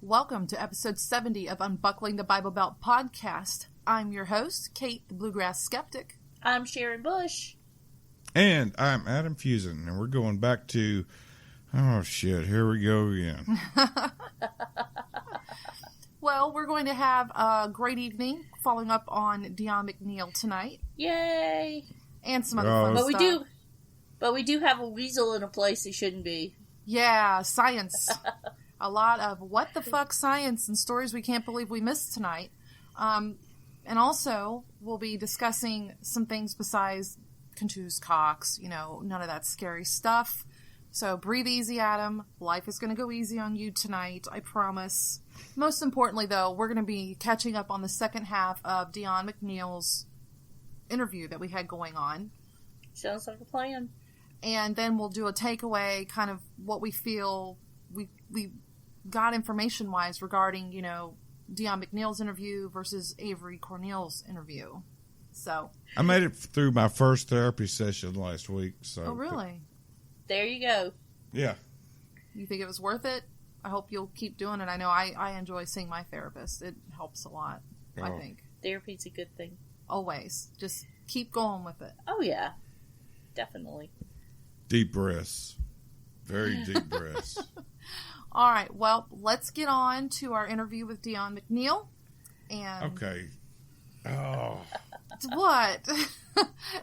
Welcome to episode 70 of Unbuckling the Bible Belt podcast. I'm your host, Kate the Bluegrass Skeptic. I'm Sharon Bush. And I'm Adam Fusen, and we're going back to, oh shit, here we go again. Well, we're going to have a great evening following up on Dion McNeil tonight. Yay! And some other fun stuff. But we do have a weasel in a place he shouldn't be. Yeah, science. A lot of what the fuck science and stories we can't believe we missed tonight. And also, we'll be discussing some things besides contused cocks, none of that scary stuff. So breathe easy, Adam. Life is going to go easy on you tonight, I promise. Most importantly, though, we're going to be catching up on the second half of Dion McNeil's interview that we had going on. Sounds like a plan. And then we'll do a takeaway, kind of what we feel we got information-wise regarding, Dion McNeil's interview versus Avery Cornell's interview. So I made it through my first therapy session last week. So. Oh, really? There you go. Yeah. You think it was worth it? I hope you'll keep doing it. I know I enjoy seeing my therapist. It helps a lot, I think. Therapy's a good thing. Always. Just keep going with it. Oh, yeah. Definitely. Deep breaths. Very deep breaths. All right. Well, let's get on to our interview with Dion McNeil. And okay. Oh. What?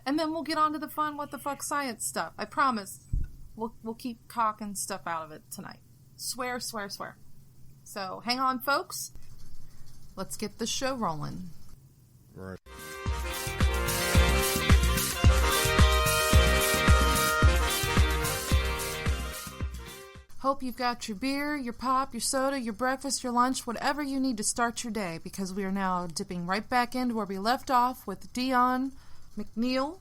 And then we'll get on to the fun what the fuck science stuff. I promise. We'll keep cocking stuff out of it tonight. Swear, swear, swear. So hang on, folks. Let's get the show rolling. Right. Hope you've got your beer, your pop, your soda, your breakfast, your lunch, whatever you need to start your day, because we are now dipping right back into where we left off with Dion McNeil,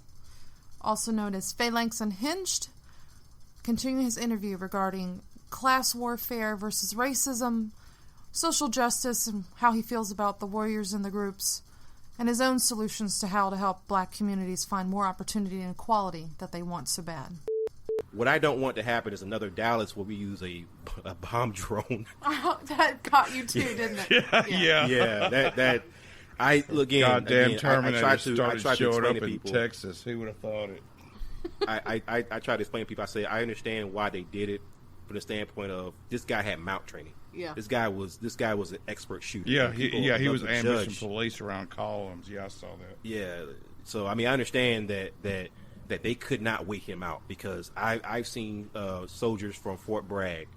also known as Phalanx Unhinged, continuing his interview regarding class warfare versus racism, social justice, and how he feels about the warriors in the groups, and his own solutions to how to help black communities find more opportunity and equality that they want so bad. What I don't want to happen is another Dallas where we use a bomb drone. Oh, that caught you too, didn't it? Yeah. That. I look again. Goddamn Terminator I started try to showing up to in people. Texas. Who would have thought it? I try to explain to people. I say I understand why they did it from the standpoint of this guy had mount training. Yeah. This guy was an expert shooter. Yeah, he was ambushing police around columns. Yeah, I saw that. Yeah. So I understand that they could not wait him out, because I've seen soldiers from Fort Bragg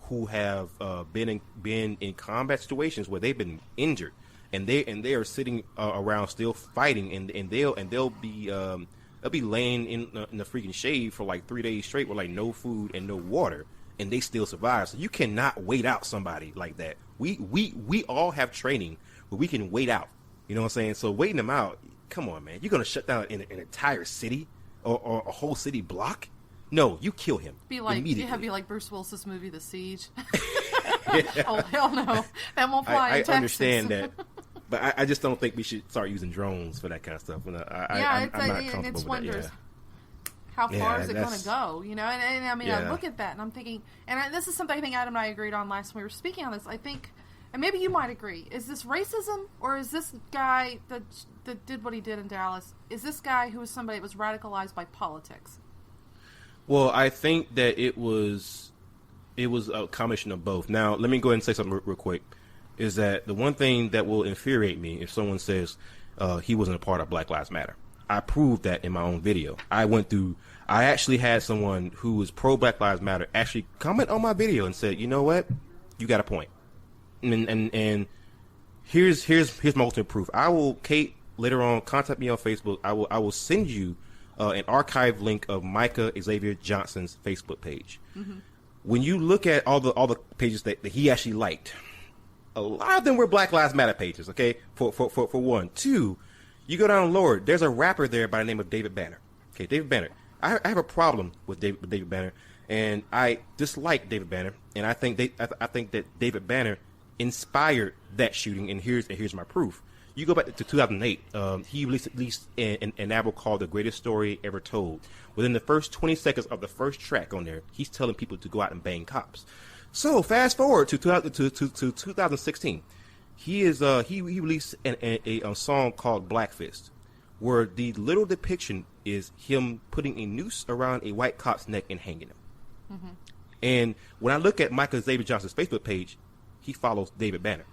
who have been in combat situations where they've been injured, and they are sitting around still fighting, and they'll be laying in the freaking shade for like 3 days straight with like no food and no water, and they still survive. So you cannot wait out somebody like that. We all have training where we can wait out. You know what I'm saying? So waiting them out, come on, man. You're gonna shut down an entire city or a whole city block? No, you kill him immediately. Be like Bruce Willis's movie, The Siege. Oh, hell no. That won't fly in Texas. I understand that. But I just don't think we should start using drones for that kind of stuff. I'm not comfortable it's with wonders. That. How far is it going to go? And I look at that and I'm thinking, this is something I think Adam and I agreed on last when we were speaking on this. I think, and maybe you might agree, is this racism, or is this guy that did what he did in Dallas, is this guy who was somebody that was radicalized by politics? Well, I think that it was a combination of both. Now, let me go ahead and say something real quick. Is that the one thing that will infuriate me if someone says he wasn't a part of Black Lives Matter? I proved that in my own video. I actually had someone who was pro Black Lives Matter actually comment on my video and said, you know what? You got a point. And here's my ultimate proof. Kate, later on, contact me on Facebook. I will send you an archive link of Micah Xavier Johnson's Facebook page. Mm-hmm. When you look at all the pages that he actually liked, a lot of them were Black Lives Matter pages. Okay, for one. Two, you go down lower. There's a rapper there by the name of David Banner. Okay, David Banner. I have a problem with David Banner. And I dislike David Banner, and I think that David Banner inspired that shooting. And here's my proof. You go back to 2008. He released an album called "The Greatest Story Ever Told." Within the first 20 seconds of the first track on there, he's telling people to go out and bang cops. So fast forward to 2016, he released a song called "Black Fist," where the little depiction is him putting a noose around a white cop's neck and hanging him. Mm-hmm. And when I look at Michael Xavier Johnson's Facebook page, he follows David Banner,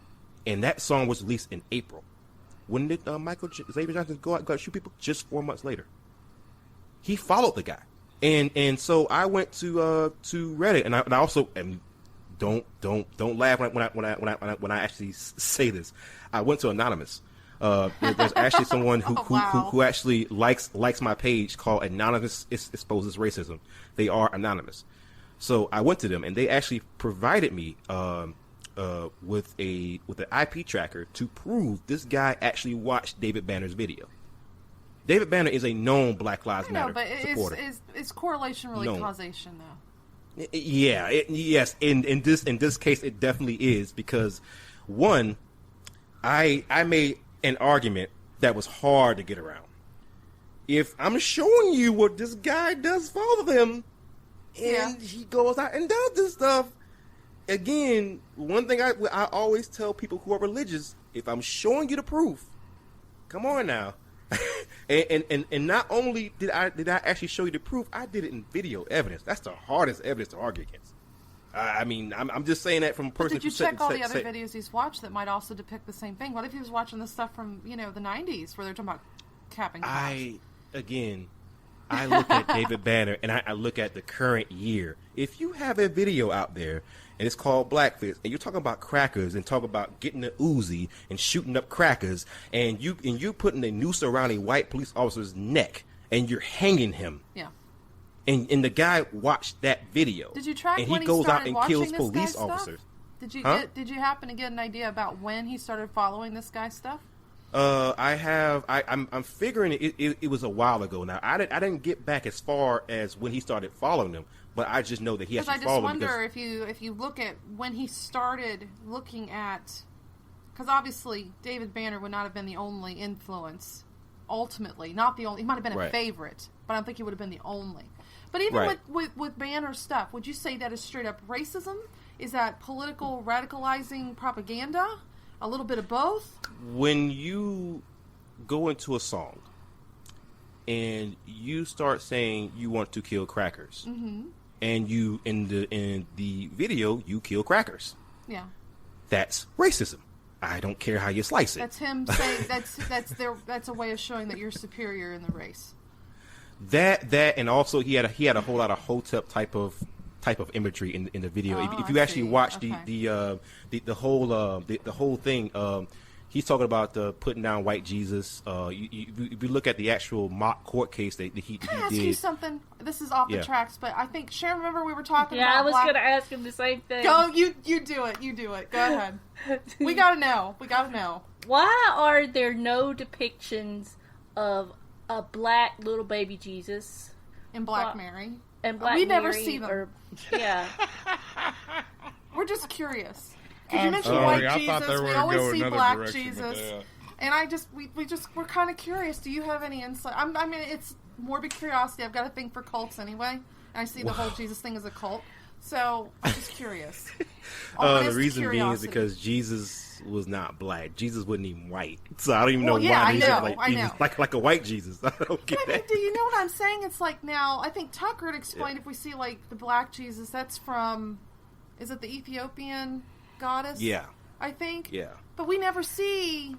and that song was released in April. When did Michael Xavier Johnson go out and shoot people? Just 4 months later. He followed the guy, and so I went to Reddit, and I also don't laugh when I actually say this. I went to Anonymous. There's actually someone who actually likes my page called Anonymous Exposes Racism. They are anonymous. So I went to them, and they actually provided me with an IP tracker to prove this guy actually watched David Banner's video. David Banner is a known Black Lives Matter supporter. Is correlation really causation, though? Yeah. Yes. In this case, it definitely is, because one, I made an argument that was hard to get around. If I'm showing you what this guy does follow them, and he goes out and does this stuff, again, one thing I always tell people who are religious: if I'm showing you the proof, come on now. and not only did I actually show you the proof, I did it in video evidence. That's the hardest evidence to argue against. I mean, I'm just saying that from a person. Did you check all the other videos he's watched that might also depict the same thing? What if he was watching the stuff from the 90s where they're talking about capping cops? I look at David Banner, and I look at the current year. If you have a video out there and it's called Blackfist, and you're talking about crackers and talk about getting the Uzi and shooting up crackers, and you putting a noose around a white police officer's neck and you're hanging him. Yeah. And the guy watched that video. Did you track and when he goes out started and kills watching police this guy's officers? Stuff? Did you happen to get an idea about when he started following this guy's stuff? I'm figuring it was a while ago now. I didn't get back as far as when he started following them, but I just know that he actually followed them. Because I just wonder if you look at when he started looking at, because obviously David Banner would not have been the only influence. Ultimately, not the only. He might have been a favorite, but I don't think he would have been the only. But even with Banner stuff, would you say that is straight up racism? Is that political radicalizing propaganda? A little bit of both? When you go into a song and you start saying you want to kill crackers, mm-hmm. and you in the video you kill crackers, that's racism. I don't care how you slice it. That's him saying that's a way of showing that you're superior in the race. That and also he had a whole lot of hotep type of imagery in the video. If you actually watch the whole thing, he's talking about putting down white Jesus. If you look at the actual mock court case that he did. Can I ask you something? This is off the tracks, but I think Sharon, remember we were talking about. Yeah, I was going to ask him the same thing. Go, you do it. You do it. Go ahead. We gotta know. Why are there no depictions of a black little baby Jesus and Black Mary? And Black we Mary never see them. We're just curious. Because you mentioned white Jesus, we always see black Jesus, and we're kind of curious. Do you have any insight? I mean, it's morbid curiosity. I've got a thing for cults anyway, and I see the whole Jesus thing as a cult. So I'm just curious. The reason being is because Jesus was not black. Jesus wasn't even white. So I don't even know why I know. Like a white Jesus. I don't get that. Do you know what I'm saying? It's like now, I think Tucker had explained if we see like the black Jesus, that's from, is it the Ethiopian goddess? Yeah. I think. Yeah. But we never see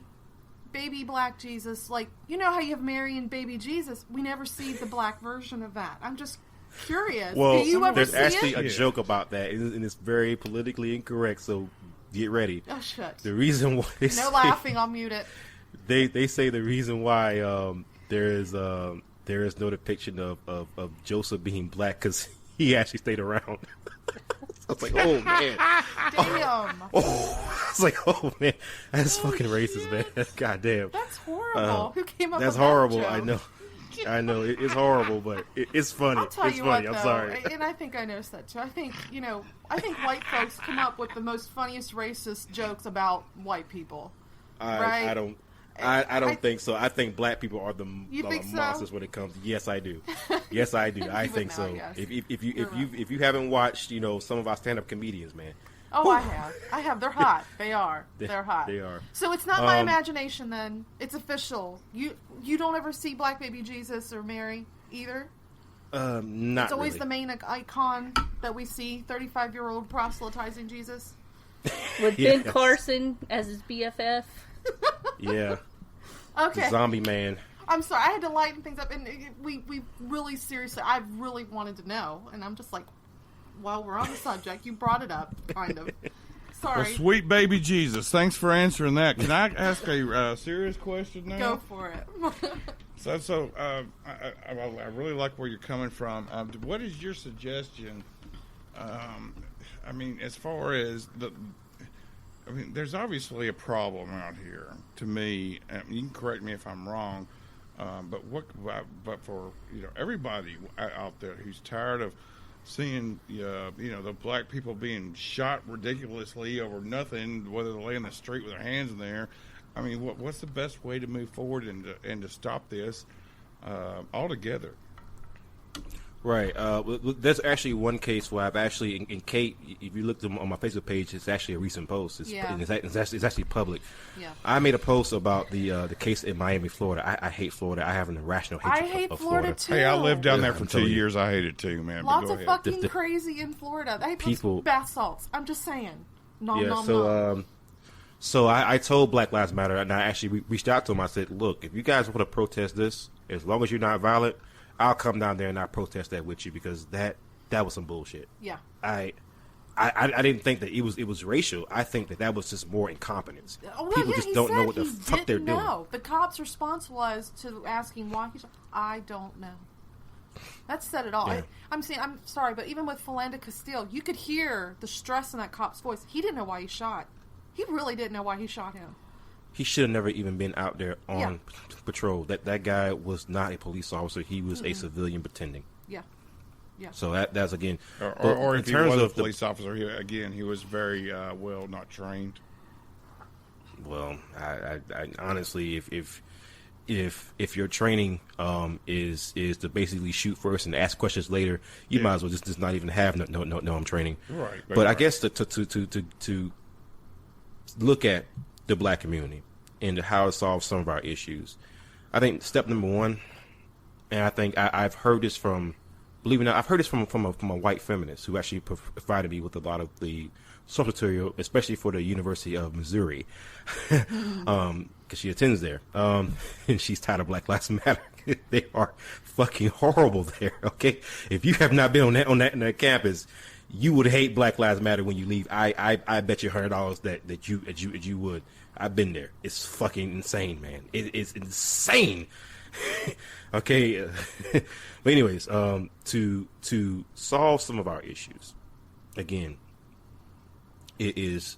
baby black Jesus. Like, you know how you have Mary and baby Jesus? We never see the black version of that. I'm just curious. Well, do you ever there's see actually it? a joke about that, and it's very politically incorrect, so get ready. Oh, shit. The reason why laughing, I'll mute it. They say the reason why there is no depiction of Joseph being black because he actually stayed around. I was like, oh man, damn. I was like, oh man, that's fucking racist, man. God damn. That's horrible. Who came up that's with horrible. that joke? I know. I know it's horrible, but it's funny. I'll tell it's you funny. what, I'm though, sorry. and I think I noticed that too. I think white folks come up with the most funniest racist jokes about white people. Right? I don't think so. I think black people are the monsters so? when it comes. Yes, I do. Yes, I do. I think so. Yes. If you haven't watched, some of our stand-up comedians, man. Oh, I have. They're hot. They are. They're hot. They are. So it's not my imagination then. It's official. You don't ever see Black Baby Jesus or Mary either? Not It's always really. the main icon that we see, 35-year-old proselytizing Jesus. With Ben Carson as his BFF. Yeah. Okay. The zombie man. I'm sorry. I had to lighten things up. And we really seriously, I really wanted to know. And I'm just like, while we're on the subject, you brought it up, kind of. Sorry. Well, sweet baby Jesus, thanks for answering that. Can I ask a serious question now? Go for it. I really like where you're coming from. What is your suggestion? As far as there's obviously a problem out here. To me, you can correct me if I'm wrong, but for everybody out there who's tired of seeing the black people being shot ridiculously over nothing, whether they lay in the street with their hands in the air. I mean, what's the best way to move forward and to stop this altogether? Right. There's actually one case where I've actually, in Kate, if you look on my Facebook page, it's actually a recent post. It's actually public. Yeah. I made a post about the case in Miami, Florida. I hate Florida. I have an irrational hatred I hate of Florida too. Hey, I lived down there Yeah, for I'm 2 telling you. years. I hate it too, man. Lots but of go ahead. fucking crazy in Florida. They People- put bath salts. I'm just saying. So I told Black Lives Matter, and I actually reached out to them. I said, look, if you guys want to protest this, as long as you're not violent, I'll come down there and I'll protest that with you, because that was some bullshit. Yeah. I didn't think that it was racial. I think that was just more incompetence. People just don't know what the fuck they're doing. The cop's response was to asking why he's. I don't know. That said it all. Yeah. I'm sorry, but even with Philando Castile, you could hear the stress in that cop's voice. He didn't know why he shot. He really didn't know why he shot him. He should have never even been out there on patrol. That guy was not a police officer. He was a civilian pretending. Yeah. Yeah. So that's again. Or in if he terms was a of the police officer, he was very well not trained. Well, I honestly, if your training is to basically shoot first and ask questions later, you might as well just not even have no training. Right. But I guess to look at the black community and how to solve some of our issues, I think step number one, and I think I've heard this from, believe it or not, I've heard this from a white feminist who actually provided me with a lot of the source material, especially for the University of Missouri, because she attends there, and she's tired of Black Lives Matter. They are fucking horrible there. Okay, if you have not been on that campus, you would hate Black Lives Matter when you leave. I bet you $100 that you would. I've been there. It's fucking insane, man. It is insane. Okay, but anyways, to solve some of our issues, again, it is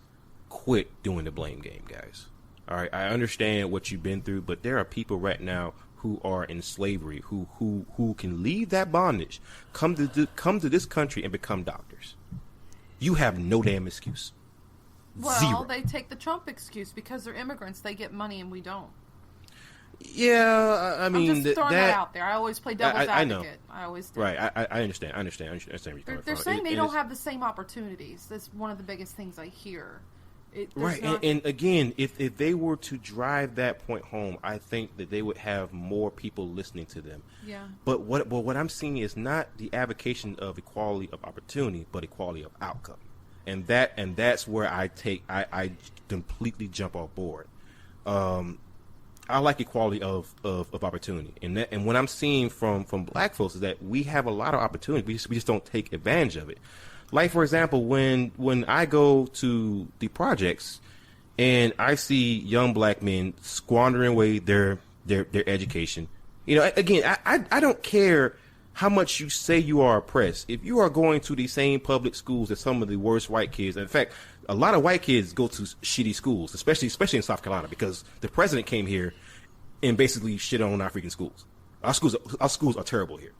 quit doing the blame game, guys. All right, I understand what you've been through, but there are people right now who are in slavery who can leave that bondage, come to this country and become doctors. You have no damn excuse. Well, Zero. they take the Trump excuse because they're immigrants. They get money and we don't. Yeah, I mean, I'm just throwing that out there. I always play devil's I know. advocate. I always do. Right, I understand. I understand where you're coming They're from. saying they don't have the same opportunities. That's one of the biggest things I hear. Right, and again, if they were to drive that point home, I think that they would have more people listening to them. Yeah. But what I'm seeing is not the advocacy of equality of opportunity, but equality of outcome, and that's where I completely jump off board. I like equality of opportunity, and what I'm seeing from black folks is that we have a lot of opportunity. We just don't take advantage of it. Like, for example, when I go to the projects and I see young black men squandering away their education, again, I don't care how much you say you are oppressed. If you are going to the same public schools as some of the worst white kids, in fact, a lot of white kids go to shitty schools, especially in South Carolina, because the president came here and basically shit on our freaking schools. Our schools are terrible here.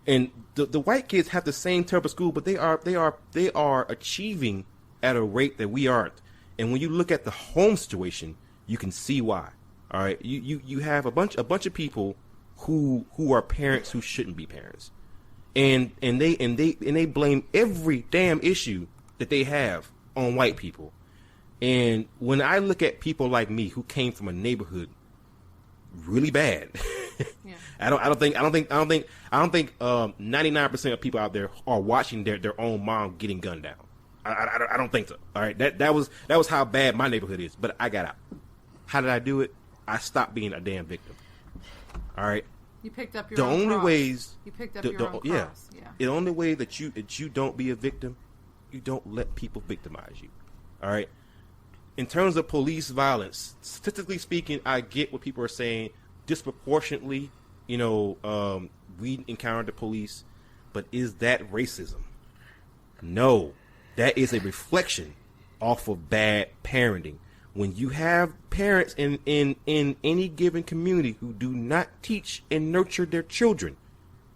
And the white kids have the same terrible school, but they are achieving at a rate that we aren't. And when you look at the home situation, you can see why. All right, you have a bunch of people who are parents who shouldn't be parents, and they blame every damn issue that they have on white people. And when I look at people like me who came from a neighborhood really bad, yeah. I don't think 99% of people out there are watching their own mom getting gunned down. I don't think so. All right, that was how bad my neighborhood is. But I got out. How did I do it? I stopped being a damn victim. All right. You picked up your own cross. You picked up your own cross. Yeah. The only way that you don't be a victim, you don't let people victimize you. All right. In terms of police violence, statistically speaking, I get what people are saying. Disproportionately, we encounter the police, but is that racism? No, that is a reflection off of bad parenting. When you have parents in any given community who do not teach and nurture their children,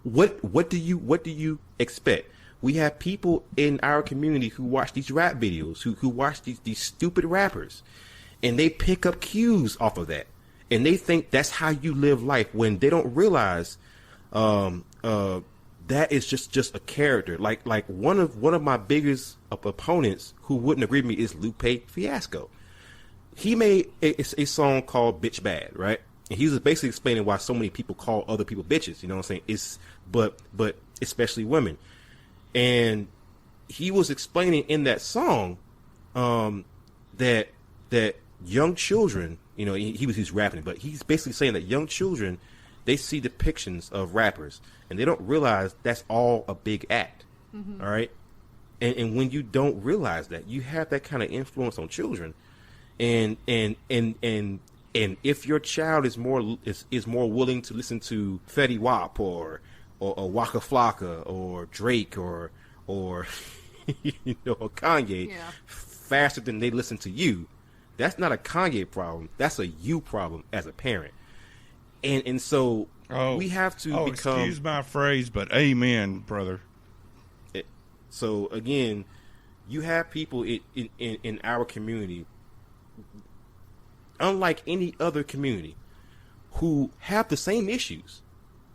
what do you expect? We have people in our community who watch these rap videos, who watch these stupid rappers, and they pick up cues off of that, and they think that's how you live life, when they don't realize that is just a character. Like one of my biggest opponents who wouldn't agree with me is Lupe Fiasco. He made a song called "Bitch Bad," right? And he was basically explaining why so many people call other people bitches. You know what I'm saying? But especially women. And he was explaining in that song that young children, he's rapping, but he's basically saying that young children, they see depictions of rappers and they don't realize that's all a big act. Mm-hmm. All right. And when you don't realize that, you have that kind of influence on children. And if your child is more willing to listen to Fetty Wap or Waka Flocka or Drake or Kanye faster than they listen to you, that's not a Kanye problem. That's a you problem as a parent. And so we have to become. Excuse my phrase, but amen, brother. So again, you have people in our community, unlike any other community, who have the same issues.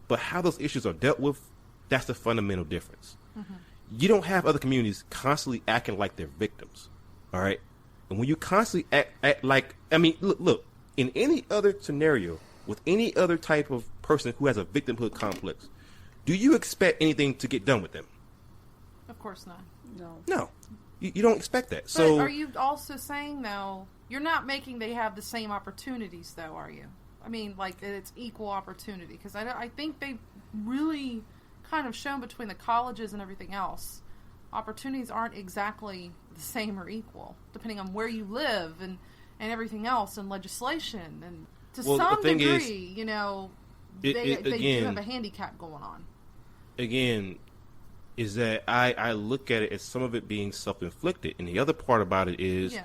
But how those issues are dealt with, that's the fundamental difference. Mm-hmm. You don't have other communities constantly acting like they're victims, all right? And when you constantly act like, look, in any other scenario, with any other type of person who has a victimhood complex, do you expect anything to get done with them? Of course not. No. You don't expect that. But so, are you also saying, though, you're not making they have the same opportunities, though, are you? I mean, like, it's equal opportunity. Because I think they've really kind of shown between the colleges and everything else, opportunities aren't exactly the same or equal, depending on where you live and everything else, and legislation. And to some degree, they do have a handicap going on. Again, is that I look at it as some of it being self-inflicted. And the other part about it is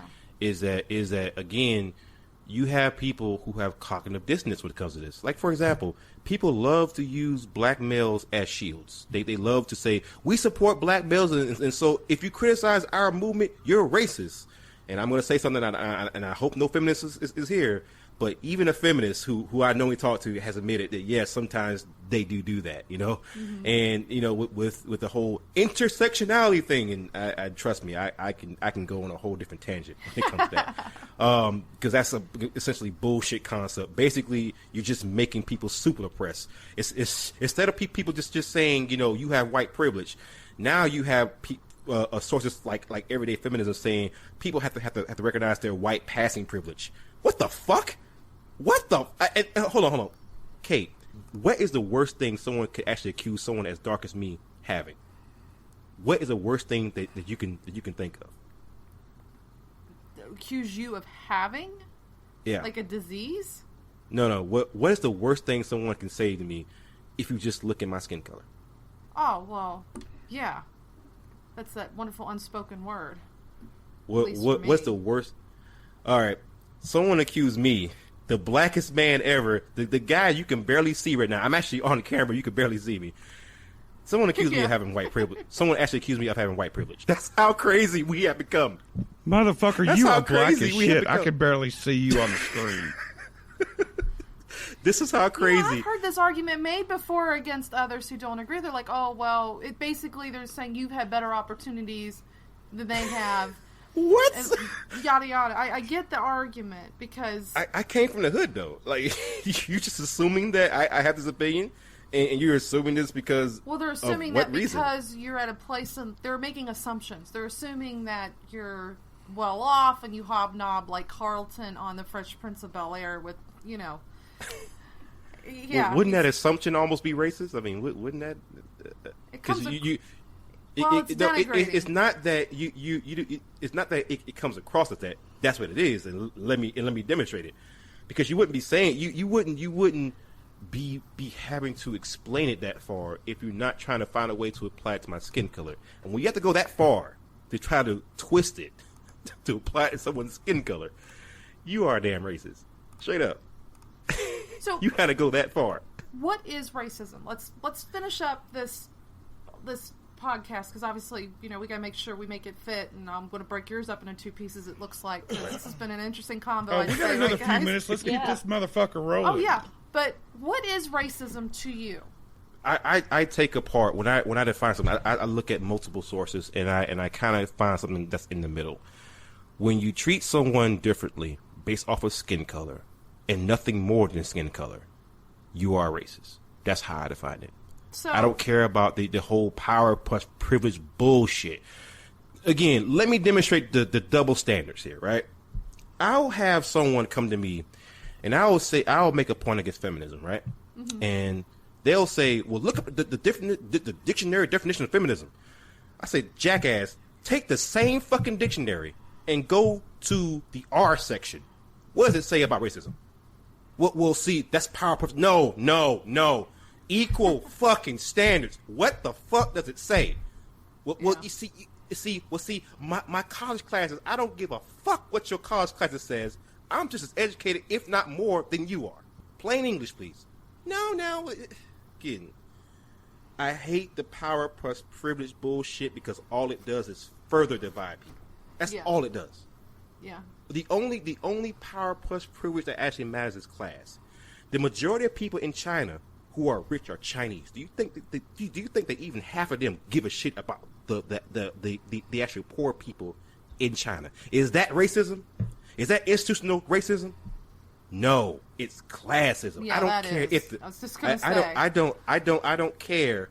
that, again, you have people who have cognitive dissonance when it comes to this. Like, for example, people love to use black males as shields. They love to say, we support black males, and so if you criticize our movement, you're racist. And I'm going to say something, and I hope no feminist is here, but even a feminist who I normally talk to has admitted that, yes, sometimes they do that, Mm-hmm. And, with the whole intersectionality thing, and I trust me, I can go on a whole different tangent when it comes to that. Because that's essentially bullshit concept. Basically, you're just making people super oppressed. It's instead of people just saying, you have white privilege, now you have sources like everyday feminism saying people have to recognize their white passing privilege. What the fuck? What the? Hold on. Kate, what is the worst thing someone could actually accuse someone as dark as me having? What is the worst thing that you can think of? Accuse you of having? Yeah. Like a disease? No. What is the worst thing someone can say to me if you just look at my skin color? Oh, well, yeah. That's that wonderful unspoken word. What's the worst? All right. Someone accused me the blackest man ever, the guy you can barely see right now. I'm actually on camera. You can barely see me. Someone accused me of having white privilege. Someone actually accused me of having white privilege. That's how crazy we have become. Motherfucker, That's you how are black as crazy we have shit. I become. could barely see you on the screen. This is how crazy. I've heard this argument made before against others who don't agree. They're like, oh, well, it basically they're saying you've had better opportunities than they have. What? And yada, yada. I get the argument because... I came from the hood, though. Like, you're just assuming that I have this opinion, and you're assuming this because Well, they're assuming of what that reason? because you're at a place and they're making assumptions. They're assuming that you're well off and you hobnob like Carlton on the Fresh Prince of Bel-Air with, you know... Yeah, Wouldn't that assumption almost be racist? I mean, wouldn't that? Because it's not that it's not that it comes across as that. That's what it is, and let me demonstrate it. Because you wouldn't be saying you wouldn't be having to explain it that far if you're not trying to find a way to apply it to my skin color. And when you have to go that far to try to twist it to apply it to someone's skin color, you are a damn racist. Straight up. So You had to go that far. what is racism? Let's finish up this podcast because obviously, you know, we gotta make sure we make it fit, and I'm gonna break yours up into two pieces. It looks like 'cause this has been an interesting convo. Oh, I'd we say, got another right, few guys? minutes. Let's keep Yeah. this motherfucker rolling. Oh yeah, but what is racism to you? I take apart when I define something. I look at multiple sources and I kind of find something that's in the middle. When you treat someone differently based off of skin color and nothing more than skin color, you are racist. That's how I define it. So I don't care about the whole power plus privilege bullshit. Again, let me demonstrate the double standards here, right? I'll have someone come to me and I'll make a point against feminism, right? Mm-hmm. And they'll say, well, look up the dictionary definition of feminism. I say, jackass, take the same fucking dictionary and go to the R section. What does it say about racism? We'll see. That's power. No. Equal fucking standards. What the fuck does it say? Well, you see, my college classes, I don't give a fuck what your college classes says. I'm just as educated, if not more, than you are. Plain English, please. No. Again, I hate the power plus privilege bullshit because all it does is further divide people. That's all it does. yeah, The only power plus privilege that actually matters is class. The majority of people in China who are rich are Chinese. Do you think that even half of them give a shit about the actual poor people in China? Is that racism? Is that institutional racism? No, it's classism. Yeah, I don't that care is. if I was just gonna say. I don't care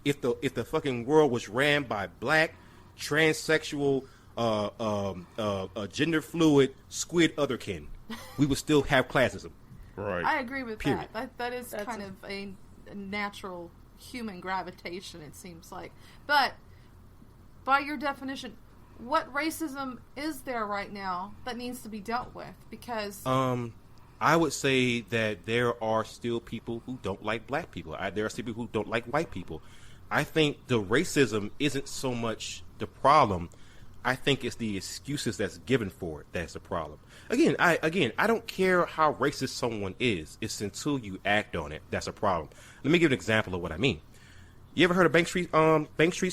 if the fucking world was ran by black, transsexual, gender fluid, squid otherkin. We would still have classism. Right. I agree with Period. that. That is kind of a natural human gravitation, it seems like. But by your definition, what racism is there right now that needs to be dealt with? Because I would say that there are still people who don't like black people. There are still people who don't like white people. I think the racism isn't so much the problem. I think it's the excuses that's given for it that's the problem. Again, I don't care how racist someone is. It's until you act on it that's a problem. Let me give an example of what I mean. You ever heard of Bank Street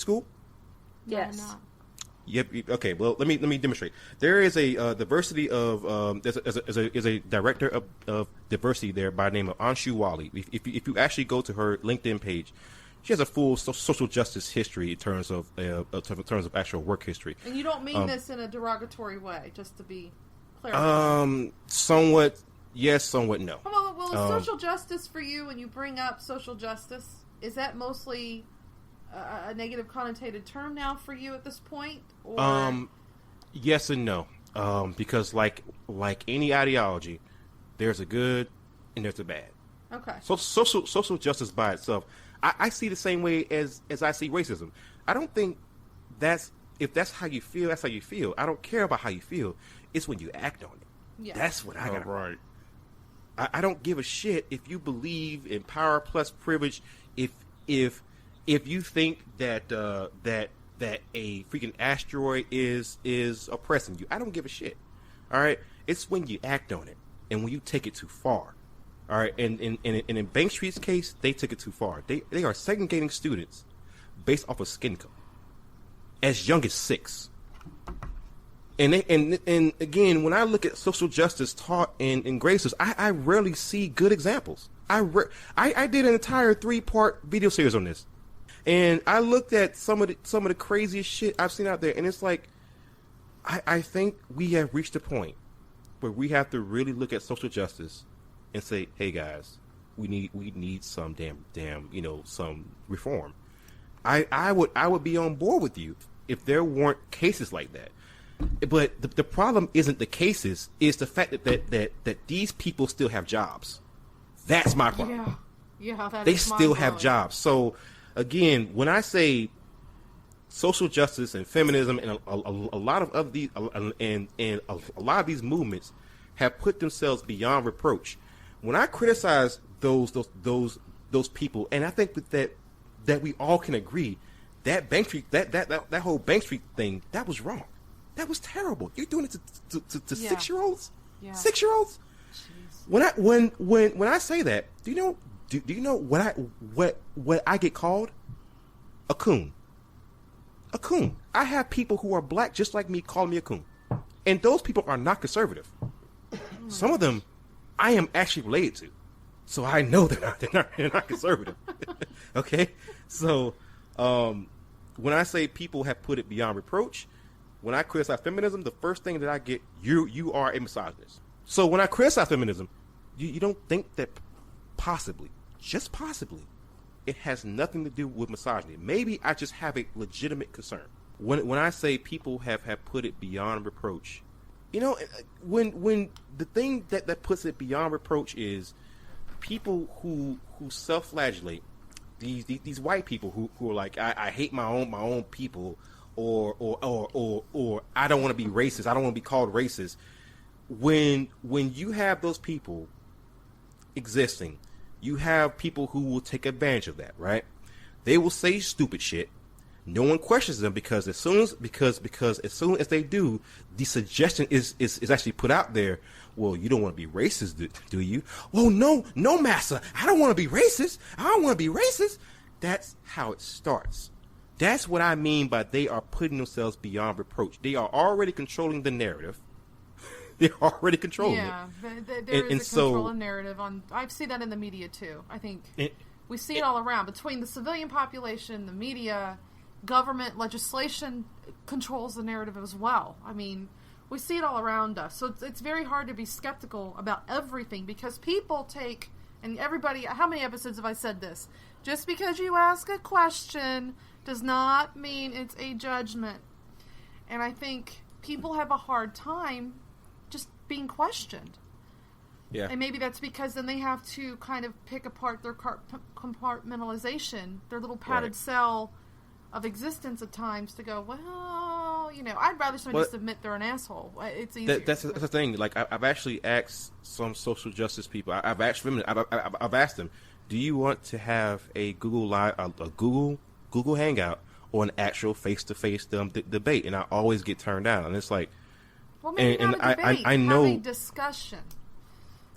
School? Yes. No, I'm not. Yep. Okay. Well, let me demonstrate. There is a diversity of there's a director of diversity there by the name of Anshu Wali. If you actually go to her LinkedIn page, she has a full social justice history in terms of actual work history. And you don't mean this in a derogatory way, just to be clear. Somewhat yes, somewhat no. Well, social justice for you, when you bring up social justice, is that mostly a negative connotated term now for you at this point? Or? Yes and no. Because like any ideology, there's a good and there's a bad. Okay. So social justice by itself, I see the same way as I see racism. I don't think if that's how you feel, that's how you feel. I don't care about how you feel. It's when you act on it. Yeah. That's what I got. Right. I don't give a shit if you believe in power plus privilege. If you think that a freaking asteroid is oppressing you, I don't give a shit. All right, it's when you act on it. and when you take it too far. All right, and in Bank Street's case, they took it too far. They are segregating students based off of skin color as young as 6. And again, when I look at social justice taught in grade schools, I rarely see good examples. I did an entire 3-part video series on this, and I looked at some of the craziest shit I've seen out there, and it's like, I think we have reached a point where we have to really look at social justice and say, hey guys, we need some damn some reform. I would be on board with you if there weren't cases like that. But the problem isn't the cases; it's the fact that these people still have jobs. That's my problem. Yeah, they still have jobs. So again, when I say social justice and feminism and a lot of these and a lot of these movements have put themselves beyond reproach. When I criticize those people, and I think that we all can agree that Bank Street that whole Bank Street thing, that was wrong. That was terrible. You're doing it to 6-year-olds? Yeah. 6-year-olds? Jeez. When I say that, do you know what I get called? A coon. A coon. I have people who are black just like me calling me a coon. And those people are not conservative. Some of them I am actually related to. So I know they're not conservative. Okay? So when I say people have put it beyond reproach, when I criticize feminism, the first thing that I get, you are a misogynist. So when I criticize feminism, you don't think that possibly, just possibly, it has nothing to do with misogyny. Maybe I just have a legitimate concern. When I say people have put it beyond reproach, when the thing that puts it beyond reproach is people who self-flagellate, these white people who are like, I hate my own people, or I don't want to be racist. I don't want to be called racist. When you have those people existing, you have people who will take advantage of that, right? They will say stupid shit. No one questions them because as soon as they do, the suggestion is actually put out there. Well, you don't want to be racist, do you? Oh no, massa, I don't want to be racist. I don't want to be racist. That's how it starts. That's what I mean by they are putting themselves beyond reproach. They are already controlling the narrative. They're already controlling it. Yeah, there is a control of narrative. I see that in the media too. I think we see it all around. Between the civilian population, the media, government, legislation controls the narrative as well. I mean, we see it all around us. So it's very hard to be skeptical about everything because people take, and everybody, how many episodes have I said this? Just because you ask a question does not mean it's a judgment. And I think people have a hard time just being questioned. Yeah. And maybe that's because then they have to kind of pick apart their compartmentalization, their little padded cell of existence at times to go, well, I'd rather somebody just admit they're an asshole. It's easier. That's the thing. Like, I've actually asked some social justice people. I've asked them, do you want to have a Google Live, a Google Hangout, or an actual face-to-face debate? And I always get turned down. And it's like, well, maybe not a debate. I know. Have a discussion.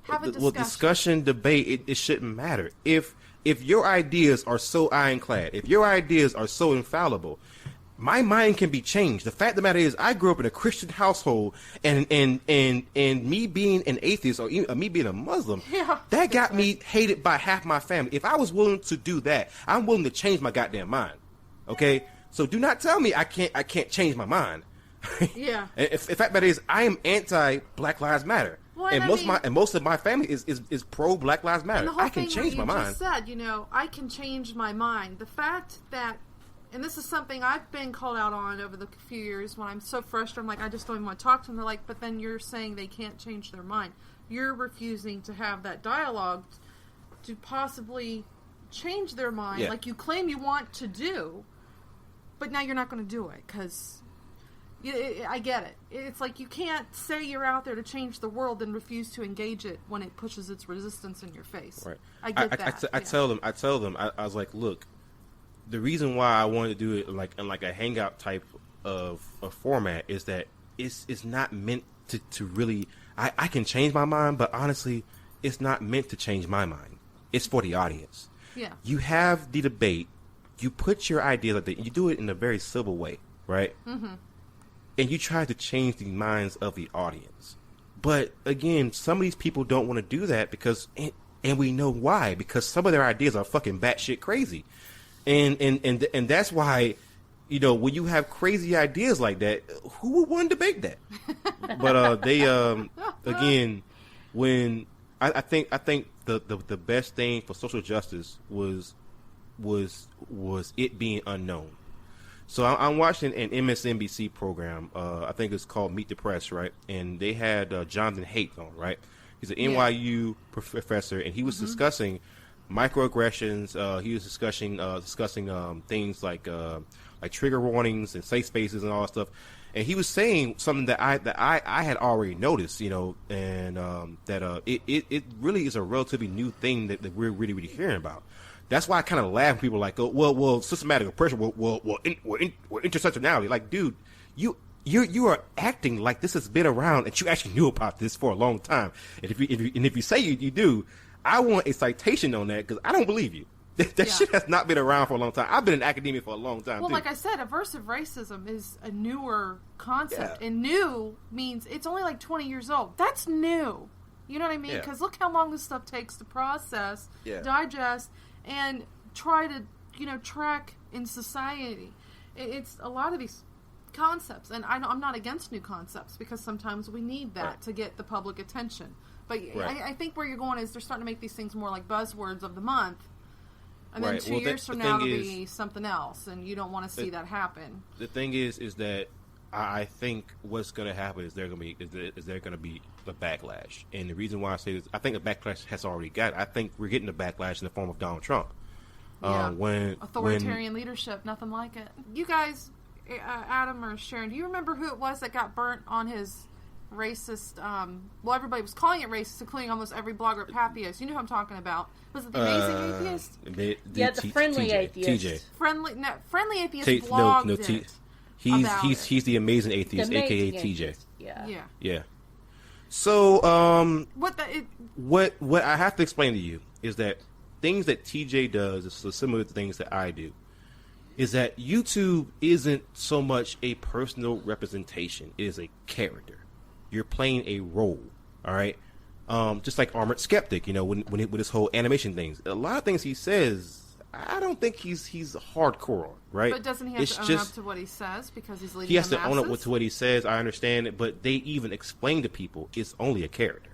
Well, discussion, debate, it shouldn't matter. If your ideas are so ironclad, if your ideas are so infallible, my mind can be changed. The fact of the matter is, I grew up in a Christian household, and me being an atheist or even, me being a Muslim, that got me hated by half my family. If I was willing to do that, I'm willing to change my goddamn mind. Okay, so do not tell me I can't change my mind. Yeah. In fact, the matter is, I am anti Black Lives Matter. Well, and most of my family is pro Black Lives Matter. I can change my mind. Just said, I can change my mind. The fact that, and this is something I've been called out on over the few years when I'm so frustrated, I'm like, I just don't even want to talk to them. They're like, but then you're saying they can't change their mind. You're refusing to have that dialogue to possibly change their mind, like you claim you want to do, but now you're not going to do it because. I get it. It's like you can't say you're out there to change the world and refuse to engage it when it pushes its resistance in your face. Right. I get that. I tell them. I was like, look, the reason why I wanted to do it in a hangout type of format is that it's not meant to really. I can change my mind, but honestly, it's not meant to change my mind. It's for the audience. Yeah. You have the debate. You put your ideas out there. You do it in a very civil way, right? Mm-hmm. And you try to change the minds of the audience. But again, some of these people don't want to do that because, and we know why, because some of their ideas are fucking batshit crazy. And that's why, you know, when you have crazy ideas like that, who would want to debate that? But they again, when I think the best thing for social justice was it being unknown. So I'm watching an MSNBC program. I think it's called Meet the Press, right? And they had Jonathan Haidt on, right? He's an NYU professor, and he was discussing microaggressions. He was discussing things like trigger warnings and safe spaces and all that stuff. And he was saying something that I had already noticed, you know, and that it really is a relatively new thing that we're really hearing about. That's why I kind of laugh when people are like, oh, well, systematic oppression, well, intersectionality. Like, dude, you are acting like this has been around and you actually knew about this for a long time. And if you say you do, I want a citation on that because I don't believe you. That shit has not been around for a long time. I've been in academia for a long time. Well, too. like I said, aversive racism is a newer concept, and new means it's only like 20 years old. That's new. You know what I mean? Because look how long this stuff takes to process, digest, and try to, you know, track in society. It's a lot of these concepts, and I'm not against new concepts because sometimes we need that to get the public attention. But I think where you're going is they're starting to make these things more like buzzwords of the month. And then 2 years from now, it'll be something else, and you don't want to see that happen. The thing is that I think what's going to happen is there going to be a backlash, and the reason why I say this, I think a backlash has already got. I think we're getting a backlash in the form of Donald Trump. When authoritarian leadership, nothing like it. You guys, Adam or Sharon, do you remember who it was that got burnt on his racist? Well, everybody was calling it racist, including almost every blogger at Papios. You know who I'm talking about. Was it the Amazing Atheist? The Friendly Atheist. TJ. Friendly Atheist blogged it. He's the Amazing Atheist, aka TJ. Atheist. Yeah. So what I have to explain to you is that things that TJ does is similar to things that I do. Is that YouTube isn't so much a personal representation; it is a character. You're playing a role, all right? Just like Armored Skeptic, you know, when with his whole animation things, a lot of things he says, I don't think he's hardcore on, right? But doesn't he have to own up to what he says because he's leading He has the to own masses? up to what he says. I understand it, but they even explain to people it's only a character.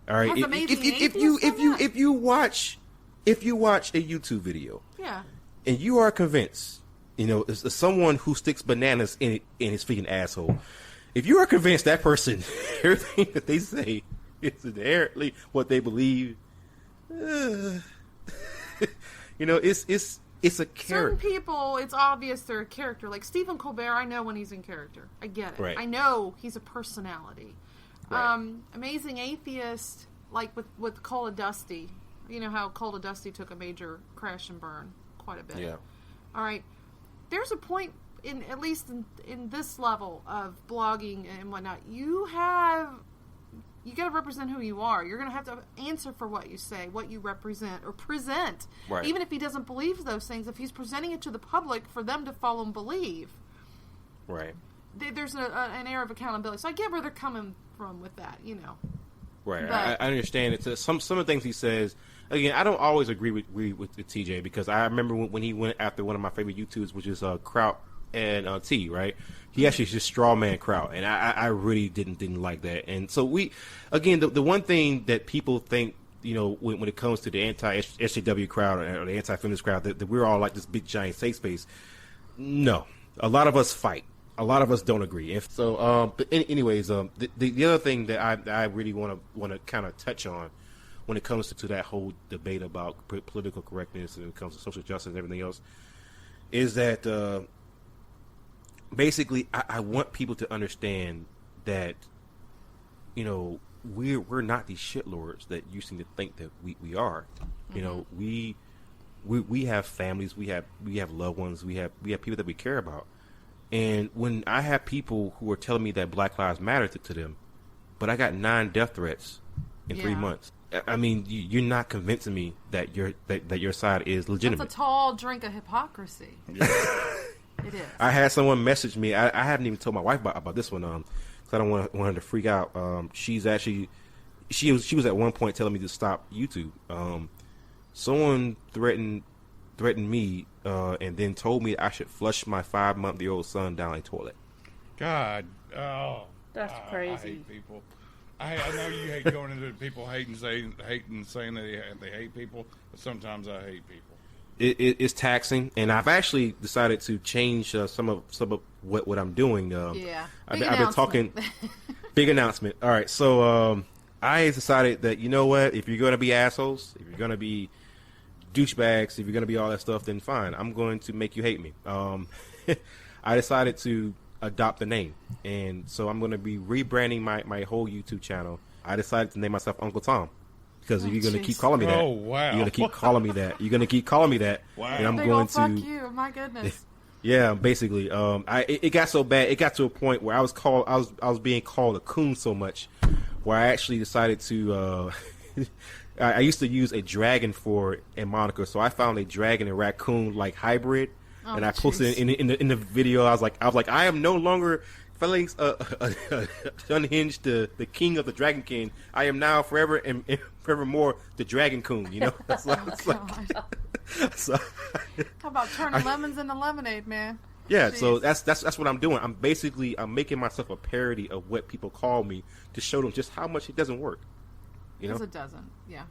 All right, if you watch a YouTube video, and you are convinced, you know, as someone who sticks bananas in his freaking asshole. If you are convinced that person, everything that they say is inherently what they believe, you know, it's a character. Certain people, it's obvious they're a character. Like Stephen Colbert, I know when he's in character. I get it. Right. I know he's a personality. Right. Amazing Atheist, like with Call of Dusty. You know how Call of Dusty took a major crash and burn quite a bit. Yeah. All right. There's a point, at least in this level of blogging and whatnot, you got to represent who you are. You're going to have to answer for what you say, what you represent or present. Right. Even if he doesn't believe those things, if he's presenting it to the public for them to follow and believe. Right. There's an air of accountability. So I get where they're coming from with that, you know. Right. But, I understand it. Some of the things he says, again, I don't always agree with TJ because I remember when he went after one of my favorite YouTubers, which is Kraut and T, right? He actually just straw man Kraut, and I really didn't like that. And so the one thing that people think, you know, when it comes to the anti-SJW crowd or the anti-feminist crowd, that we're all like this big giant safe space. No, a lot of us fight. A lot of us don't agree. And so, but anyways, the other thing that I really want to kind of touch on when it comes to that whole debate about political correctness and when it comes to social justice and everything else is that basically I want people to understand that, you know, we're not these shitlords that you seem to think that we are. Mm-hmm. You know, we have families, we have loved ones, we have people that we care about. And when I have people who are telling me that Black Lives Matter to them, but I got 9 death threats in 3 months. I mean, you're not convincing me that your side is legitimate. That's a tall drink of hypocrisy. Yeah. It is. I had someone message me. I haven't even told my wife about this one. Because I don't want her to freak out. She's actually she was at one point telling me to stop YouTube. Someone threatened me and then told me I should flush my 5-month-old son down a toilet. God, That's crazy. I hate people. I know you hate going into people hating saying that they hate people, but sometimes I hate people. It's taxing, and I've actually decided to change some of what I'm doing. I've been talking. Big announcement. All right, so I decided that, you know what, if you're going to be assholes, if you're going to be douchebags, if you're going to be all that stuff, then fine. I'm going to make you hate me. I decided to adopt the name, and so I'm going to be rebranding my whole YouTube channel. I decided to name myself Uncle Tom, because if you're going to keep calling me that, you're going to keep calling me that. You're going to keep calling me that, and I'm going to fuck you. My goodness. Yeah, basically. It got so bad. It got to a point where I was being called a coon so much, where I actually decided to. I used to use a dragon for a moniker, so I found a dragon and raccoon like hybrid. And I posted in the video. I was like, I am no longer Phalanx Unhinged, the king of the Dragon King. I am now forever and forevermore the Dragon Coon. You know. So, how about turning lemons into lemonade, man? Yeah. Jeez. So that's what I'm doing. I'm making myself a parody of what people call me to show them just how much it doesn't work. You know? Because it doesn't. Yeah.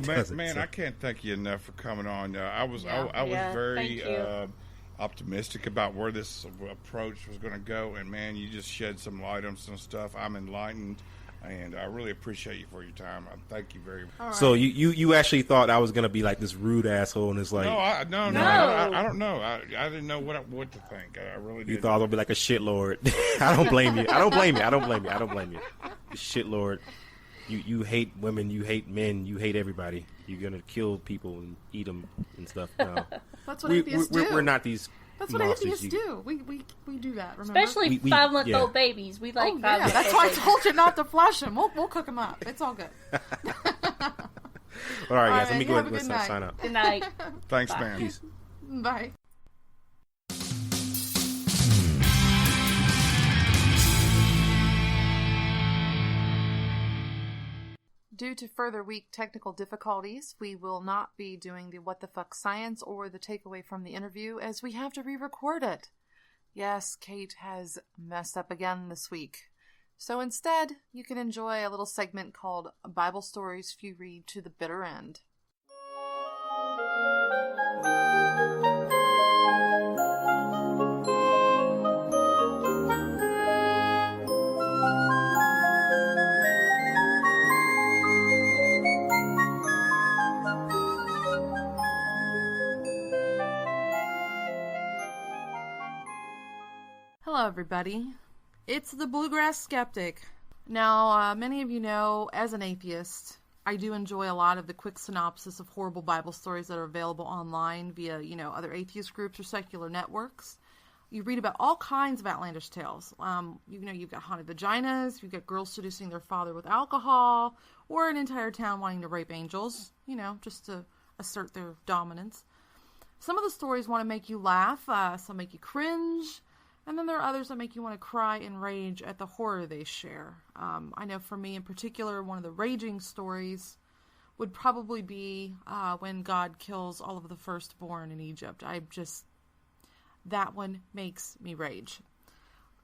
Well, man, I can't thank you enough for coming on. I was very optimistic about where this approach was going to go, and man, you just shed some light on some stuff. I'm enlightened, and I really appreciate you for your time. I thank you very much. Right. So you actually thought I was going to be like this rude asshole, and it's like no, I don't know. I didn't know what to think. I really did. You thought I would be like a shitlord. I don't blame you. I don't blame you. The shitlord. You hate women, you hate men, you hate everybody. You're gonna kill people and eat them and stuff. No, that's what atheists do. We're not these. That's what atheists do. We do that. Remember? Especially 5-month-old babies. We like 5-month-old babies. That's why I told you not to flush them. We'll cook them up. It's all good. All right, guys. Let me go ahead and sign up. Good night. Thanks, Bye. man. Peace. Bye. Due to further weak technical difficulties, we will not be doing the What the Fuck Science or the takeaway from the interview, as we have to re-record it. Yes, Kate has messed up again this week. So instead, you can enjoy a little segment called Bible Stories Few Read to the Bitter End. Hello, everybody. It's the Bluegrass Skeptic. Now, many of you know, as an atheist, I do enjoy a lot of the quick synopsis of horrible Bible stories that are available online via, other atheist groups or secular networks. You read about all kinds of outlandish tales. You've got haunted vaginas, you've got girls seducing their father with alcohol, or an entire town wanting to rape angels, just to assert their dominance. Some of the stories want to make you laugh, some make you cringe, and then there are others that make you want to cry and rage at the horror they share. I know for me in particular, one of the raging stories would probably be when God kills all of the firstborn in Egypt. That one makes me rage.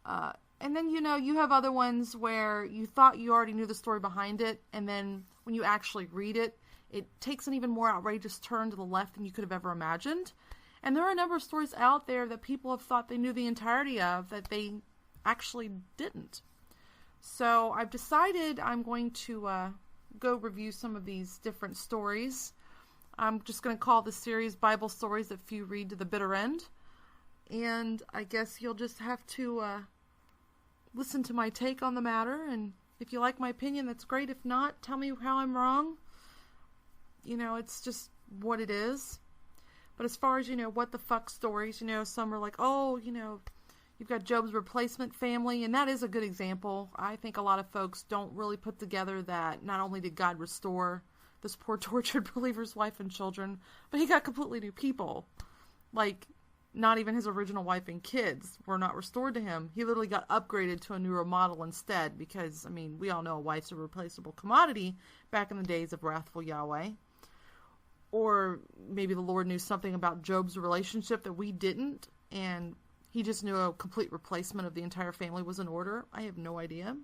And then, you have other ones where you thought you already knew the story behind it, and then when you actually read it, it takes an even more outrageous turn to the left than you could have ever imagined. And there are a number of stories out there that people have thought they knew the entirety of that they actually didn't. So I've decided I'm going to go review some of these different stories. I'm just going to call the series Bible Stories That Few Read to the Bitter End. And I guess you'll just have to listen to my take on the matter. And if you like my opinion, that's great. If not, tell me how I'm wrong. It's just what it is. But as far as, what the fuck stories, some are like, oh, you You've got Job's replacement family, and that is a good example. I think a lot of folks don't really put together that not only did God restore this poor tortured believer's wife and children, but he got completely new people. Like, not even his original wife and kids were not restored to him. He literally got upgraded to a newer model instead because, I mean, we all know a wife's a replaceable commodity back in the days of wrathful Yahweh. Or maybe the Lord knew something about Job's relationship that we didn't, and he just knew a complete replacement of the entire family was in order. I have no idea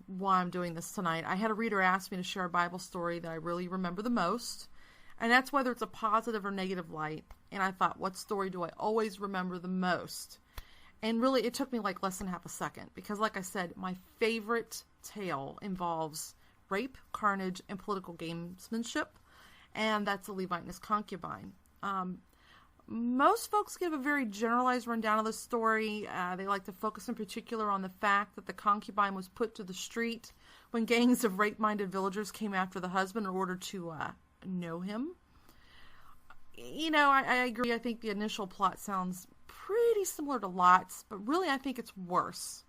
why I'm doing this tonight. I had a reader ask me to share a Bible story that I really remember the most, and that's whether it's a positive or negative light. And I thought, what story do I always remember the most? And really, it took me like less than half a second, because like I said, my favorite tale involves rape, carnage, and political gamesmanship, and that's the Levite and his concubine. Most folks give a very generalized rundown of the story. They like to focus in particular on the fact that the concubine was put to the street when gangs of rape-minded villagers came after the husband in order to know him. You know, I agree. I think the initial plot sounds pretty similar to Lot's, but really I think it's worse.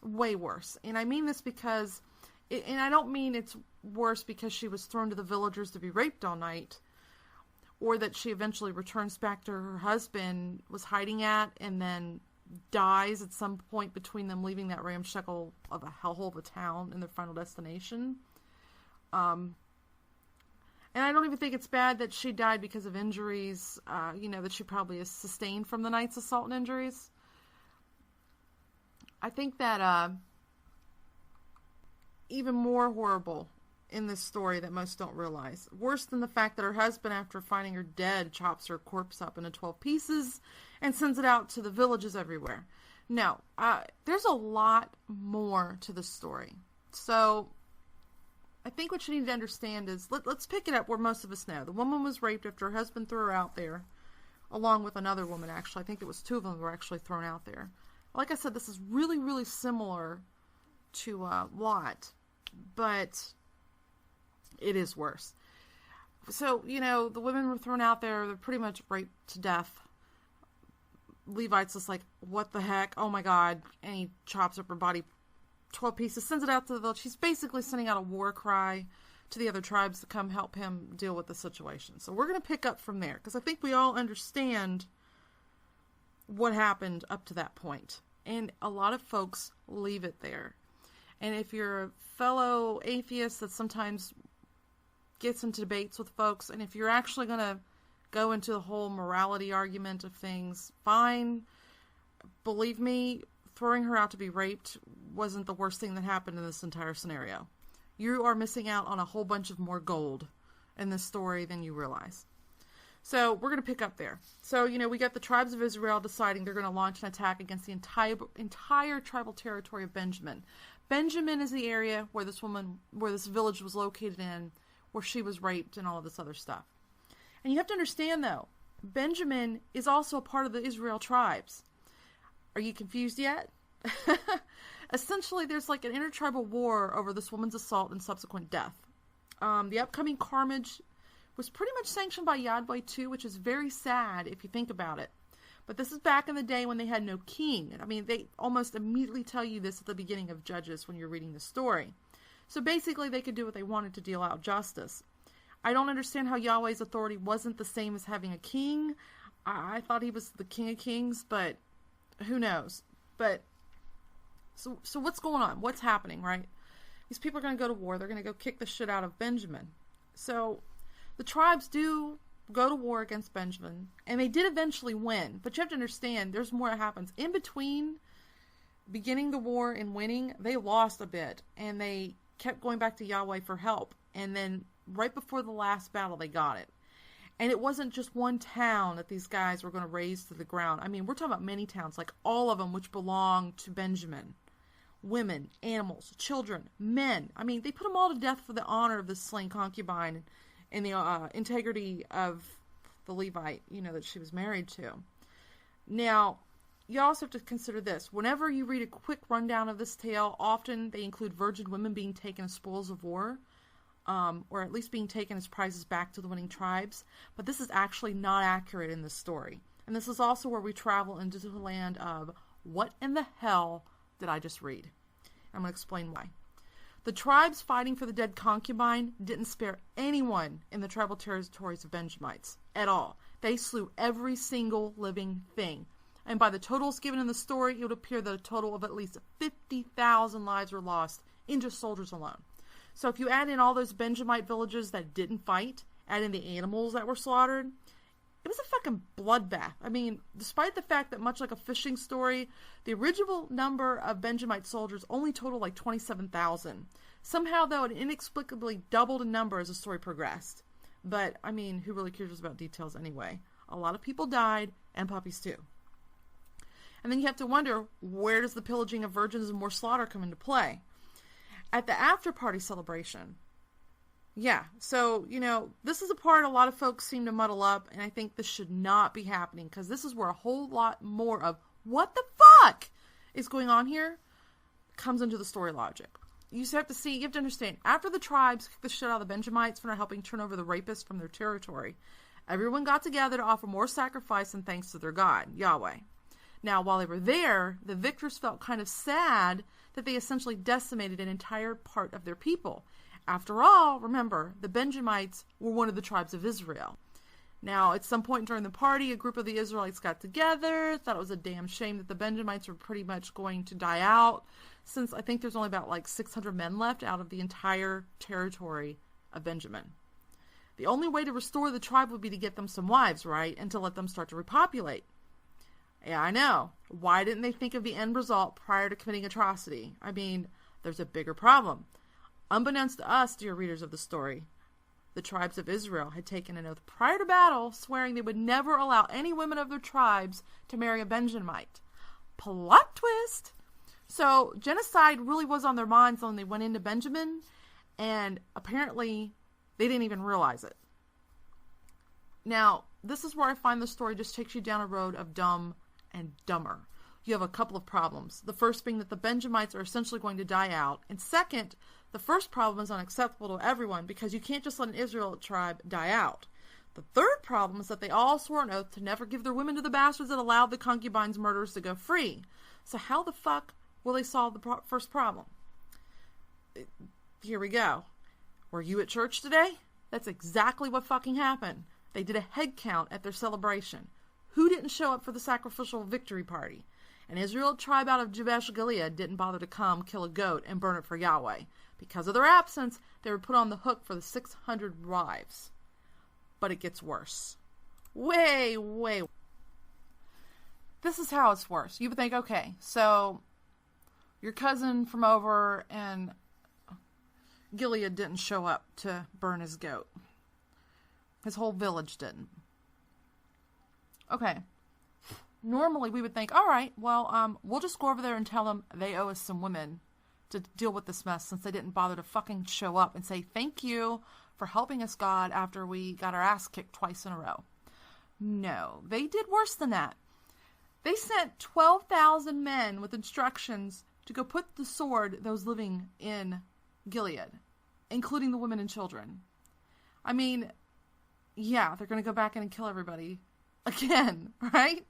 Way worse. And I mean this because, and I don't mean it's worse because she was thrown to the villagers to be raped all night, or that she eventually returns back to her husband was hiding at and then dies at some point between them leaving that ramshackle of a hellhole of a town in their final destination. And I don't even think it's bad that she died because of injuries, that she probably has sustained from the night's assault and injuries. I think that even more horrible in this story that most don't realize. Worse than the fact that her husband, after finding her dead, chops her corpse up into 12 pieces and sends it out to the villages everywhere. No, there's a lot more to the story. So I think what you need to understand is, let's pick it up where most of us know. The woman was raped after her husband threw her out there, along with another woman, actually. I think it was two of them were actually thrown out there. Like I said, this is really, really similar to Lot, but it is worse. So, the women were thrown out there. They're pretty much raped to death. Levite's just like, what the heck? Oh my God. And he chops up her body 12 pieces, sends it out to the village. He's basically sending out a war cry to the other tribes to come help him deal with the situation. So we're going to pick up from there, because I think we all understand what happened up to that point. And a lot of folks leave it there. And if you're a fellow atheist that sometimes gets into debates with folks, and if you're actually going to go into the whole morality argument of things, fine. Believe me, throwing her out to be raped wasn't the worst thing that happened in this entire scenario. You are missing out on a whole bunch of more gold in this story than you realize. So we're going to pick up there. So, we got the tribes of Israel deciding they're going to launch an attack against the entire tribal territory of Benjamin. Benjamin is the area where this village was located in, where she was raped and all of this other stuff. And you have to understand, though, Benjamin is also a part of the Israel tribes. Are you confused yet? Essentially, there's like an intertribal war over this woman's assault and subsequent death. The upcoming carnage was pretty much sanctioned by Yahweh too, which is very sad if you think about it. But this is back in the day when they had no king. I mean, they almost immediately tell you this at the beginning of Judges when you're reading the story. So basically, they could do what they wanted to deal out justice. I don't understand how Yahweh's authority wasn't the same as having a king. I thought he was the King of Kings, but who knows? But so what's going on? What's happening, right? These people are going to go to war. They're going to go kick the shit out of Benjamin. So the tribes do go to war against Benjamin, and they did eventually win. But you have to understand, there's more that happens. In between beginning the war and winning, they lost a bit, and they kept going back to Yahweh for help. And then right before the last battle, they got it. And it wasn't just one town that these guys were going to raze to the ground. I mean, we're talking about many towns, like all of them which belong to Benjamin. Women, animals, children, men. I mean, they put them all to death for the honor of this slain concubine and the integrity of the Levite, that she was married to. Now, you also have to consider this. Whenever you read a quick rundown of this tale, often they include virgin women being taken as spoils of war, or at least being taken as prizes back to the winning tribes. But this is actually not accurate in this story. And this is also where we travel into the land of What in the hell did I just read? I'm going to explain why. The tribes fighting for the dead concubine didn't spare anyone in the tribal territories of Benjamites at all. They slew every single living thing. And by the totals given in the story, it would appear that a total of at least 50,000 lives were lost in just soldiers alone. So if you add in all those Benjamite villages that didn't fight, add in the animals that were slaughtered, it was a fucking bloodbath. I mean, despite the fact that much like a fishing story, the original number of Benjamite soldiers only totaled like 27,000. Somehow, though, it inexplicably doubled in number as the story progressed. But, I mean, who really cares about details anyway? A lot of people died, and puppies too. And then you have to wonder, where does the pillaging of virgins and more slaughter come into play? At the after-party celebration. Yeah, so, this is a part a lot of folks seem to muddle up, and I think this should not be happening, because this is where a whole lot more of what the fuck is going on here comes into the story logic. You have to understand, after the tribes kicked the shit out of the Benjamites for not helping turn over the rapists from their territory, everyone got together to offer more sacrifice and thanks to their God, Yahweh. Now, while they were there, the victors felt kind of sad that they essentially decimated an entire part of their people. After all, remember, the Benjamites were one of the tribes of Israel. Now, at some point during the party, a group of the Israelites got together, thought it was a damn shame that the Benjamites were pretty much going to die out, since I think there's only about like 600 men left out of the entire territory of Benjamin. The only way to restore the tribe would be to get them some wives, right? And to let them start to repopulate. Yeah, I know. Why didn't they think of the end result prior to committing atrocity? I mean, there's a bigger problem. Unbeknownst to us, dear readers of the story, the tribes of Israel had taken an oath prior to battle, swearing they would never allow any women of their tribes to marry a Benjamite. Plot twist! So, genocide really was on their minds when they went into Benjamin, and apparently they didn't even realize it. Now, this is where I find the story just takes you down a road of dumb and dumber. You have a couple of problems. The first being that the Benjamites are essentially going to die out, and second, the first problem is unacceptable to everyone because you can't just let an Israelite tribe die out. The third problem is that they all swore an oath to never give their women to the bastards that allowed the concubines' murderers to go free. So how the fuck will they solve the first problem? Here we go. Were you at church today? That's exactly what fucking happened. They did a head count at their celebration. Who didn't show up for the sacrificial victory party? An Israelite tribe out of Jabesh Gilead didn't bother to come, kill a goat, and burn it for Yahweh. Because of their absence, they were put on the hook for the 600 wives. But it gets worse. Way. This is how it's worse. You would think, okay, so your cousin from over in Gilead didn't show up to burn his goat. His whole village didn't. Okay. Normally we would think, all right, well, we'll just go over there and tell them they owe us some women to deal with this mess since they didn't bother to fucking show up and say thank you for helping us, God, after we got our ass kicked twice in a row. No, they did worse than that. They sent 12,000 men with instructions to go put the sword that was living in Gilead, including the women and children. I mean, yeah, they're going to go back in and kill everybody again, right?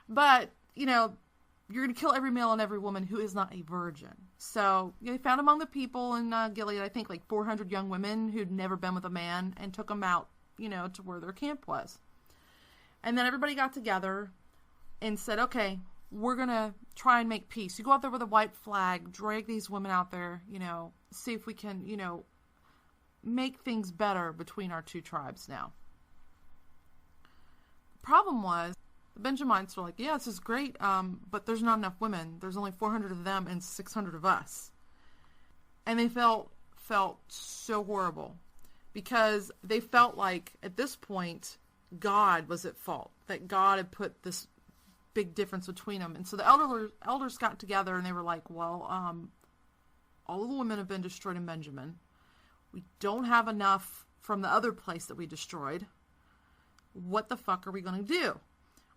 But, you're going to kill every male and every woman who is not a virgin. So, they found among the people in Gilead, I think, like 400 young women who'd never been with a man and took them out, to where their camp was. And then everybody got together and said, okay, we're going to try and make peace. You go out there with a white flag, drag these women out there, see if we can, make things better between our two tribes now. The problem was, the Benjamites were like, yeah, this is great, but there's not enough women. There's only 400 of them and 600 of us. And they felt so horrible because they felt like, at this point, God was at fault. That God had put this big difference between them. And so the elders got together and they were like, well, all of the women have been destroyed in Benjamin. We don't have enough from the other place that we destroyed. What the fuck are we going to do?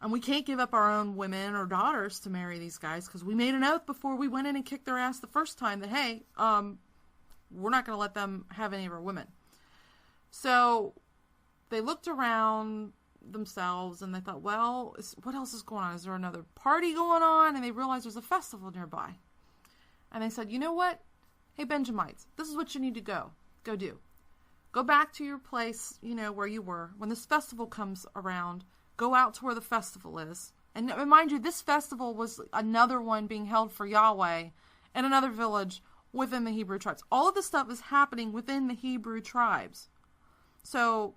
And we can't give up our own women or daughters to marry these guys because we made an oath before we went in and kicked their ass the first time that, hey, we're not going to let them have any of our women. So they looked around, themselves, and they thought, well, what else is going on? Is there another party going on? And they realized there's a festival nearby. And they said, you know what? Hey, Benjamites, this is what you need to go do. Go back to your place, where you were. When this festival comes around, go out to where the festival is. And mind you, this festival was another one being held for Yahweh in another village within the Hebrew tribes. All of this stuff is happening within the Hebrew tribes. So,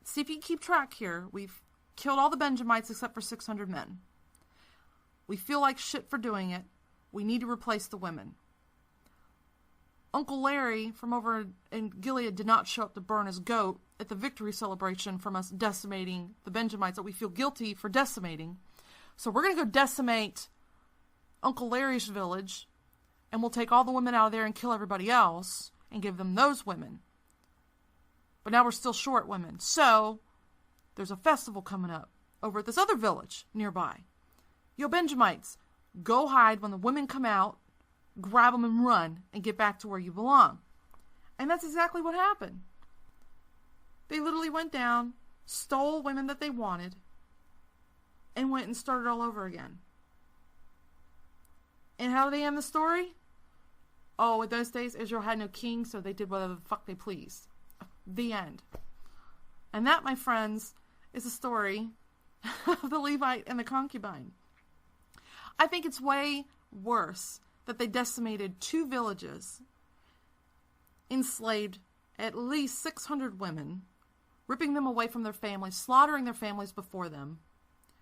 see if you keep track here. We've killed all the Benjamites except for 600 men. We feel like shit for doing it. We need to replace the women. Uncle Larry from over in Gilead did not show up to burn his goat at the victory celebration from us decimating the Benjamites that we feel guilty for decimating. So we're going to go decimate Uncle Larry's village, and we'll take all the women out of there and kill everybody else and give them those women. But now we're still short women. So there's a festival coming up over at this other village nearby. Yo, Benjamites, go hide when the women come out, grab them and run, and get back to where you belong. And that's exactly what happened. They literally went down, stole women that they wanted, and went and started all over again. And how did they end the story? Oh, in those days, Israel had no king, so they did whatever the fuck they pleased. The end. And that, my friends, is the story of the Levite and the concubine. I think it's way worse that they decimated 2 villages, enslaved at least 600 women, ripping them away from their families, slaughtering their families before them,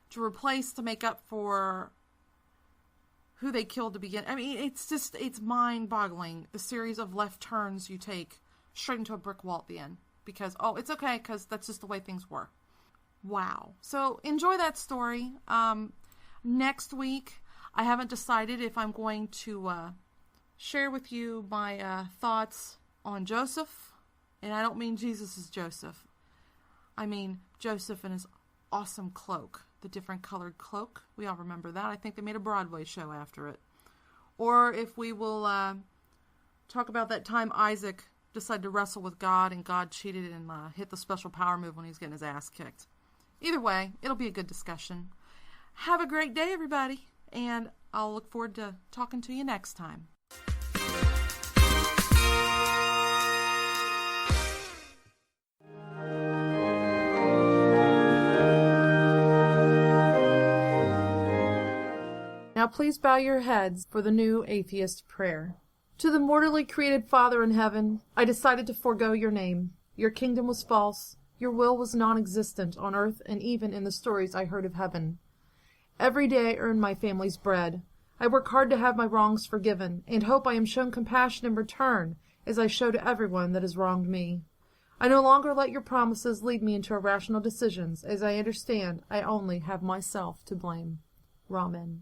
to make up for who they killed to begin. I mean, it's mind-boggling, the series of left turns you take straight into a brick wall at the end. Because, it's okay, because that's just the way things were. Wow. So, enjoy that story. Next week, I haven't decided if I'm going to share with you my thoughts on Joseph. And I don't mean Jesus as Joseph. I mean Joseph and his awesome cloak. The different colored cloak. We all remember that. I think they made a Broadway show after it. Or if we will talk about that time Isaac decided to wrestle with God and God cheated and hit the special power move when he was getting his ass kicked. Either way, it'll be a good discussion. Have a great day, everybody. And I'll look forward to talking to you next time. Now please bow your heads for the new atheist prayer. To the mortally created Father in heaven, I decided to forego your name. Your kingdom was false. Your will was non-existent on earth and even in the stories I heard of heaven. Every day I earn my family's bread. I work hard to have my wrongs forgiven, and hope I am shown compassion in return, as I show to everyone that has wronged me. I no longer let your promises lead me into irrational decisions, as I understand I only have myself to blame. Ramen.